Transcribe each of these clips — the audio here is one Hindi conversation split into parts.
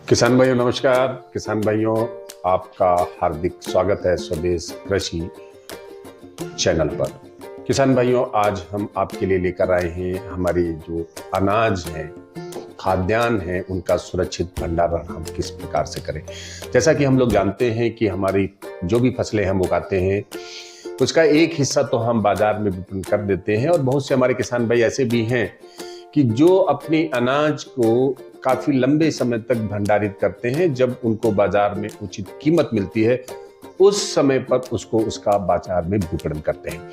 किसान भाइयों नमस्कार। किसान भाइयों, आपका हार्दिक स्वागत है स्वदेश कृषि चैनल पर। किसान भाइयों, आज हम आपके लिए लेकर आए हैं हमारी जो अनाज है, खाद्यान्न है, उनका सुरक्षित भंडारण हम किस प्रकार से करें। जैसा कि हम लोग जानते हैं कि हमारी जो भी फसलें हम उगाते हैं उसका एक हिस्सा तो हम बाजार में विपणन कर देते हैं, और बहुत से हमारे किसान भाई ऐसे भी हैं कि जो अपने अनाज को काफी लंबे समय तक भंडारित करते हैं। जब उनको बाजार में उचित कीमत मिलती है उस समय पर उसको उसका बाजार में विपणन करते हैं।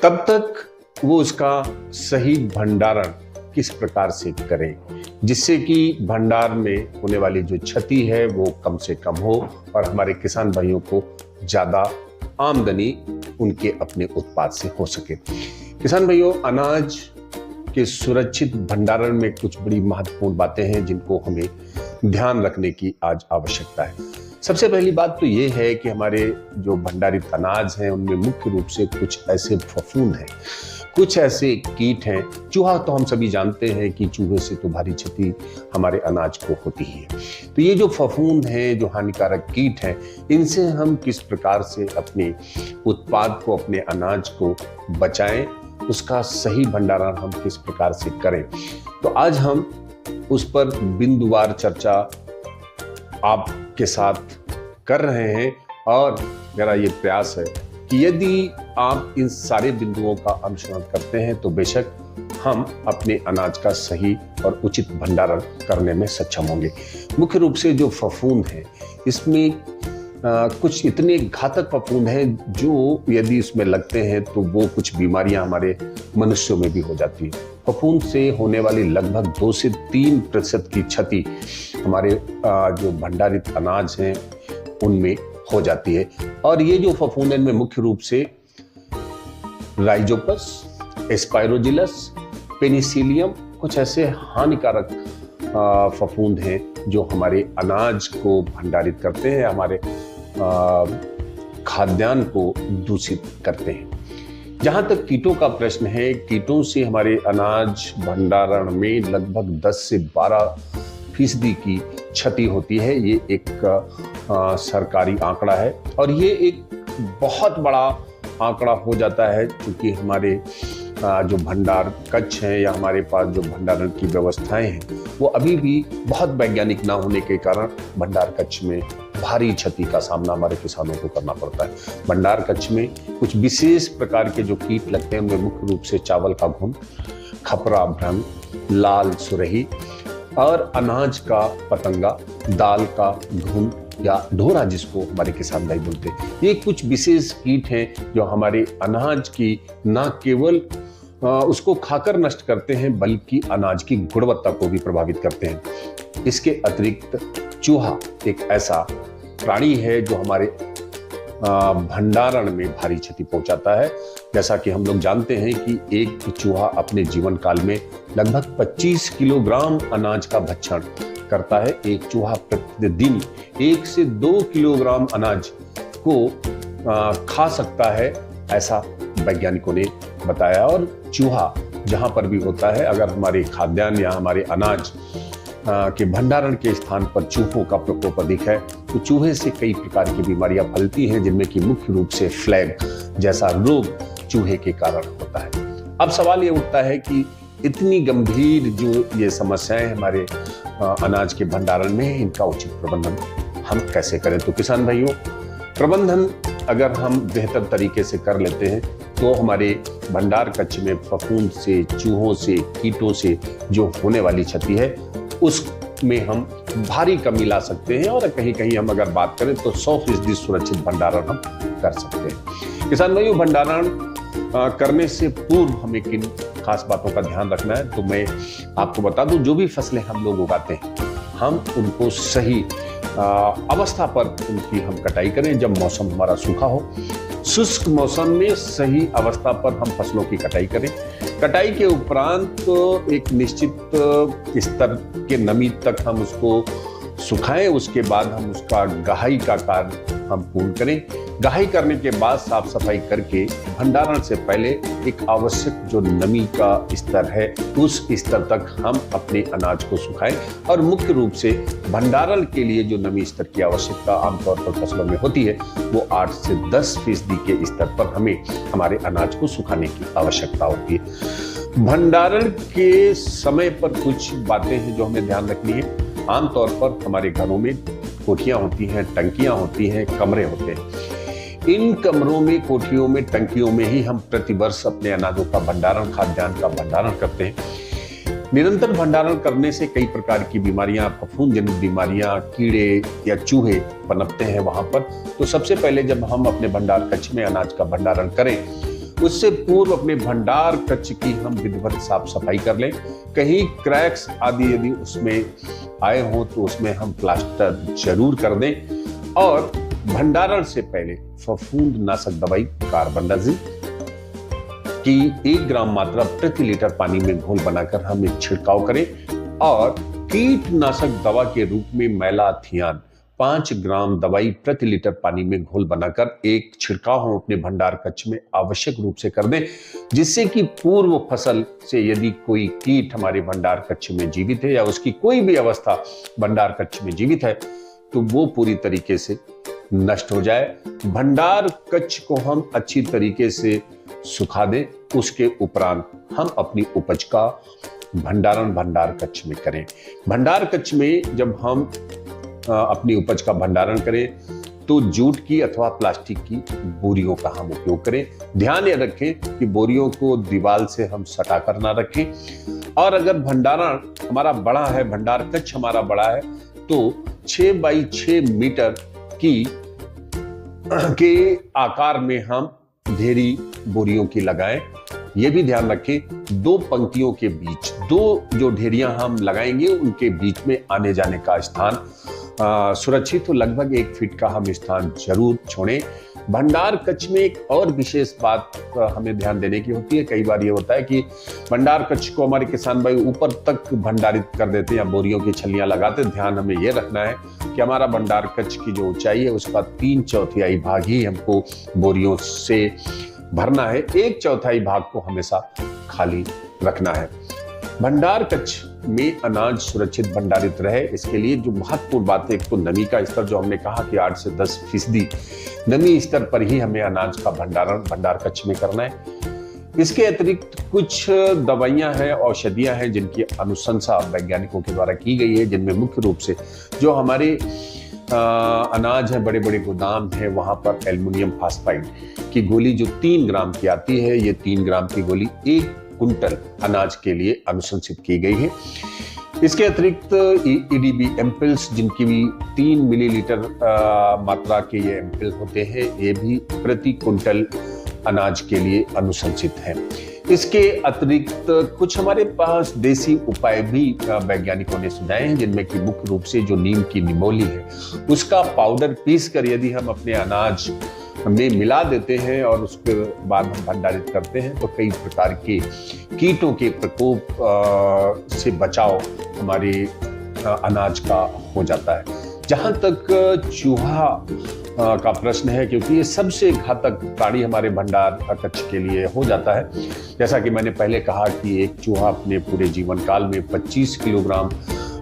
तब तक वो उसका सही भंडारण किस प्रकार से करें जिससे कि भंडार में होने वाली जो क्षति है वो कम से कम हो और हमारे किसान भाइयों को ज्यादा आमदनी उनके अपने उत्पाद से हो सके। किसान भाइयों, अनाज के सुरक्षित भंडारण में कुछ बड़ी महत्वपूर्ण बातें हैं जिनको हमें ध्यान रखने की आज आवश्यकता है। सबसे पहली बात तो ये है कि हमारे जो भंडारित अनाज हैं उनमें मुख्य रूप से कुछ ऐसे फफूंद हैं, कुछ ऐसे कीट हैं। चूहा तो हम सभी जानते हैं कि चूहे से तो भारी क्षति हमारे अनाज को होती ही है। तो ये जो फफूंद हैं, जो हानिकारक कीट हैं, इनसे हम किस प्रकार से अपने उत्पाद को, अपने अनाज को बचाएं, उसका सही भंडारण हम किस प्रकार से करें, तो आज हम उस पर बिंदुवार चर्चा आपके साथ कर रहे हैं। और मेरा ये प्रयास है कि यदि आप इन सारे बिंदुओं का अनुसरण करते हैं तो बेशक हम अपने अनाज का सही और उचित भंडारण करने में सक्षम होंगे। मुख्य रूप से जो फफूंद हैं, इसमें कुछ इतने घातक फफूंद हैं जो यदि इसमें लगते हैं तो वो कुछ बीमारियां हमारे मनुष्यों में भी हो जाती है। फफूंद से होने वाली लगभग 2 से 3% की क्षति हमारे जो भंडारित अनाज हैं उनमें हो जाती है। और ये जो फफूंद हैं इनमें मुख्य रूप से राइजोपस, एस्पायरोजिलस, पेनिसिलियम, कुछ ऐसे हानिकारक फफूंद हैं जो हमारे अनाज को भंडारित करते हैं, हमारे खाद्यान्न को दूषित करते हैं। जहां तक कीटों का प्रश्न है, कीटों से हमारे अनाज भंडारण में लगभग 10 से 12% की क्षति होती है। ये एक सरकारी आंकड़ा है और ये एक बहुत बड़ा आंकड़ा हो जाता है क्योंकि हमारे जो भंडार कक्ष हैं या हमारे पास जो भंडारण की व्यवस्थाएं हैं वो अभी भी बहुत वैज्ञानिक ना होने के कारण भंडार कक्ष में भारी क्षति का सामना हमारे किसानों को करना पड़ता है। भंडार कक्ष में कुछ विशेष प्रकार के जो कीट लगते हैं उनमें मुख्य रूप से चावल का घुन, खपरा भ्रंग, लाल सुरही और अनाज का पतंगा, दाल का घुन या ढोरा जिसको हमारे किसान भाई बोलते हैं। ये कुछ विशेष कीट हैं जो हमारे अनाज की न केवल उसको खाकर नष्ट करते हैं बल्कि अनाज की गुणवत्ता को भी प्रभावित करते हैं। इसके अतिरिक्त चूहा एक ऐसा प्राणी है जो हमारे भंडारण में भारी क्षति पहुंचाता है। जैसा कि हम लोग जानते हैं कि एक चूहा अपने जीवन काल में लगभग 25 किलोग्राम अनाज का भक्षण करता है। एक चूहा प्रतिदिन 1 से 2 किलोग्राम अनाज को खा सकता है, ऐसा वैज्ञानिकों ने बताया। और चूहा जहां पर भी होता है, अगर हमारे खाद्यान्न या हमारे अनाज के भंडारण के स्थान पर चूहों का प्रकोप अधिक है तो चूहे से कई प्रकार की बीमारियां फैलती हैं, जिनमें कि मुख्य रूप से फ्लैग जैसा रोग चूहे के कारण होता है। अब सवाल ये उठता है कि इतनी गंभीर जो ये समस्याएं हमारे अनाज के भंडारण में है, इनका उचित प्रबंधन हम कैसे करें। तो किसान भाइयों, प्रबंधन अगर हम बेहतर तरीके से कर लेते हैं तो हमारे भंडार कक्ष में फफूंद से, चूहों से, कीटों से जो होने वाली क्षति है उसमें हम भारी कमी ला सकते हैं। और कहीं कहीं हम अगर बात करें तो 100% सुरक्षित भंडारण हम कर सकते हैं। किसान भाइयों, भंडारण करने से पूर्व हमें किन खास बातों का ध्यान रखना है तो मैं आपको बता दूं। जो भी फसलें हम लोग उगाते हैं हम उनको सही अवस्था पर उनकी हम कटाई करें। जब मौसम हमारा सूखा हो, शुष्क मौसम में सही अवस्था पर हम फसलों की कटाई करें। कटाई के उपरांत एक निश्चित स्तर के नमी तक हम उसको सुखाएं, उसके बाद हम उसका गहाई का कार्य हम पूर्ण करें। गहाई करने के बाद साफ सफाई करके भंडारण से पहले एक आवश्यक जो नमी का स्तर है उस स्तर तक हम अपने अनाज को सुखाएं। और मुख्य रूप से भंडारण के लिए जो नमी स्तर की आवश्यकता आमतौर पर फसलों में होती है वो 8 से 10% के स्तर पर हमें हमारे अनाज को सुखाने की आवश्यकता होती है। भंडारण के समय पर कुछ बातें हैं जो हमें ध्यान रखनी है। आमतौर पर हमारे घरों में कोठियां होती हैं, टंकियां होती हैं, कमरे होते हैं। इन कमरों में, कोठियों में, टंकियों में ही हम प्रतिवर्ष अपने अनाजों का भंडारण, खाद्यान्न का भंडारण करते हैं। निरंतर भंडारण करने से कई प्रकार की बीमारियां, फफूंद जनित बीमारियां, कीड़े या चूहे पनपते हैं वहां पर। तो सबसे पहले जब हम अपने भंडार कक्ष में अनाज का भंडारण करें उससे पूर्व अपने भंडार कक्ष की हम विधिवत साफ सफाई कर लें। कहीं क्रैक्स आदि यदि उसमें आए हों तो उसमें हम प्लास्टर जरूर कर दें। और भंडारण से पहले फफूंद नाशक दवाई कार्बनडाजिम की 1 ग्राम मात्रा प्रति लीटर पानी में घोल बनाकर हम एक छिड़काव करें। और कीटनाशक दवा के रूप में मैलाथियान 5 ग्राम दवाई प्रति लीटर पानी में घोल बनाकर एक छिड़काव हम अपने भंडार कक्ष में आवश्यक रूप से कर दें, जिससे कि पूर्व फसल से यदि कोई कीट हमारे भंडार कक्ष में जीवित है या उसकी कोई भी अवस्था भंडार कक्ष में जीवित है तो वो पूरी तरीके से नष्ट हो जाए। भंडार कक्ष को हम अच्छी तरीके से सुखा दें। उसके उपरांत हम अपनी उपज का भंडारण भंडार कक्ष में करें। भंडार कक्ष में जब हम अपनी उपज का भंडारण करें तो जूट की अथवा प्लास्टिक की बोरियों का हम उपयोग करें। ध्यान ये रखें कि बोरियों को दीवार से हम सटा कर ना रखें। और अगर भंडारण हमारा बड़ा है, भंडार कक्ष हमारा बड़ा है तो 6 बाई 6 मीटर के आकार में हम ढेरी बोरियों की लगाएं। यह भी ध्यान रखें 2 पंक्तियों के बीच 2 जो ढेरियां हम लगाएंगे उनके बीच में आने जाने का स्थान सुरक्षित हो। लगभग 1 फीट का हम स्थान जरूर छोड़ें। भंडार कक्ष में एक और विशेष बात हमें ध्यान देने की होती है। कई बार ये होता है कि भंडार कक्ष को हमारे किसान भाई ऊपर तक भंडारित कर देते हैं या बोरियों की छलियां लगाते हैं। ध्यान हमें यह रखना है कि हमारा भंडार कक्ष की जो ऊंचाई है उसका 3/4 भाग ही हमको बोरियों से भरना है। 1/4 भाग को हमेशा खाली रखना है। भंडार कक्ष में अनाज सुरक्षित भंडारित रहे इसके लिए जो महत्वपूर्ण बात है, एक तो नमी का स्तर जो हमने कहा कि 8 से 10% नमी स्तर पर ही हमें अनाज का भंडारण भंडार कक्ष में करना है। इसके अतिरिक्त कुछ दवाइयां हैं, औषधियां हैं जिनकी अनुशंसा वैज्ञानिकों के द्वारा की गई है, जिनमें मुख्य रूप से जो हमारे अनाज है, बड़े बड़े गोदाम है, वहां पर एल्युमिनियम फास्फाइड की गोली जो 3 ग्राम की आती है, ये 3 ग्राम की गोली 1 कुंटल अनाज के लिए अनुशंसित की गई है। इसके अतिरिक्त ईडीबी एम्पिल्स जिनकी भी 3 मिलीलीटर मात्रा के ये एम्पिल होते हैं, ये भी प्रति कुंटल अनाज के लिए अनुशंसित है। इसके अतिरिक्त कुछ हमारे पास देसी उपाय भी वैज्ञानिकों ने सुझाए हैं, जिनमें कि मुख्य रूप से जो नीम की निमोली है उसका पाउडर पीस कर यदि हम अपने अनाज में मिला देते हैं और उसके बाद हम भंडारित करते हैं तो कई प्रकार के कीटों के प्रकोप से बचाव हमारे अनाज का हो जाता है। जहां तक चूहा का प्रश्न है, क्योंकि ये सबसे घातक प्राणी हमारे भंडार कक्ष के लिए हो जाता है। जैसा कि मैंने पहले कहा कि एक चूहा अपने पूरे जीवन काल में 25 किलोग्राम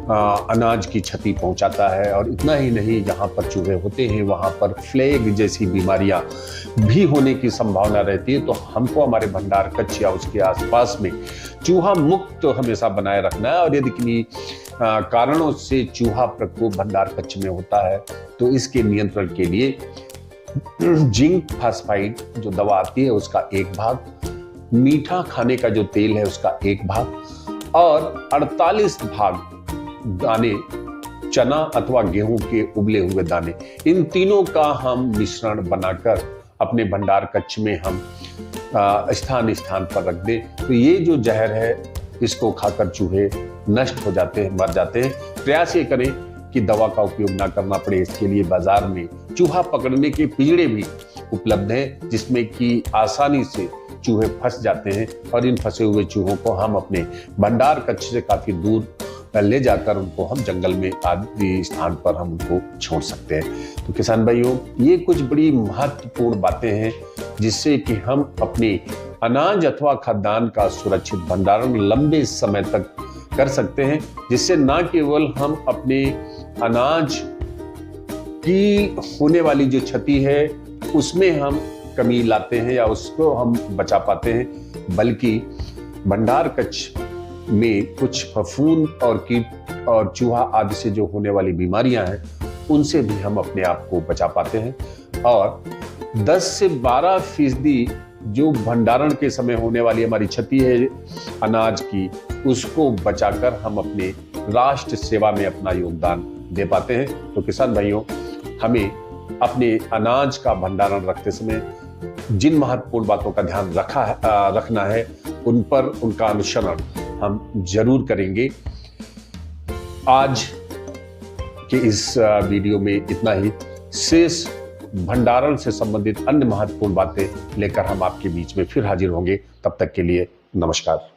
अनाज की क्षति पहुंचाता है। और इतना ही नहीं, जहां पर चूहे होते हैं वहां पर फ्लेग जैसी बीमारियां भी होने की संभावना रहती है। तो हमको हमारे भंडार कक्ष या उसके आसपास में चूहा मुक्त हमेशा बनाए रखना है। और यदि किन्हीं कारणों से चूहा प्रकोप भंडार कक्ष में होता है तो इसके नियंत्रण के लिए जिंक फास्फाइड जो दवा आती है उसका 1 भाग, मीठा खाने का जो तेल है उसका 1 भाग और 48 भाग दाने चना अथवा गेहूं के उबले हुए दाने, इन तीनों का हम मिश्रण बनाकर अपने भंडार कक्ष में हम स्थान स्थान पर रख दें तो ये जो जहर है इसको खाकर चूहे नष्ट हो जाते हैं, मर जाते हैं। प्रयास ये करें कि दवा का उपयोग ना करना पड़े। इसके लिए बाजार में चूहा पकड़ने के पिंजड़े भी उपलब्ध हैं जिसमें कि आसानी से चूहे फंस जाते हैं और इन फंसे हुए चूहों को हम अपने भंडार कक्ष से काफी दूर ले जाकर उनको हम जंगल में आदि स्थान पर हम उनको छोड़ सकते हैं। तो किसान भाइयों, ये कुछ बड़ी महत्वपूर्ण बातें हैं जिससे कि हम अपने अनाज अथवा खाद्यान्न का सुरक्षित भंडारण लंबे समय तक कर सकते हैं, जिससे न केवल हम अपने अनाज की होने वाली जो क्षति है उसमें हम कमी लाते हैं या उसको हम बचा पाते हैं, बल्कि भंडार कक्ष में कुछ फफूंद और कीट और चूहा आदि से जो होने वाली बीमारियां हैं उनसे भी हम अपने आप को बचा पाते हैं। और 10 से 12% जो भंडारण के समय होने वाली हमारी क्षति है अनाज की, उसको बचाकर हम अपने राष्ट्र सेवा में अपना योगदान दे पाते हैं। तो किसान भाइयों, हमें अपने अनाज का भंडारण रखते समय जिन महत्वपूर्ण बातों का ध्यान रखना है उन पर उनका अनुसरण हम जरूर करेंगे। आज के इस वीडियो में इतना ही। शेष भंडारण से संबंधित अन्य महत्वपूर्ण बातें लेकर हम आपके बीच में फिर हाजिर होंगे। तब तक के लिए नमस्कार।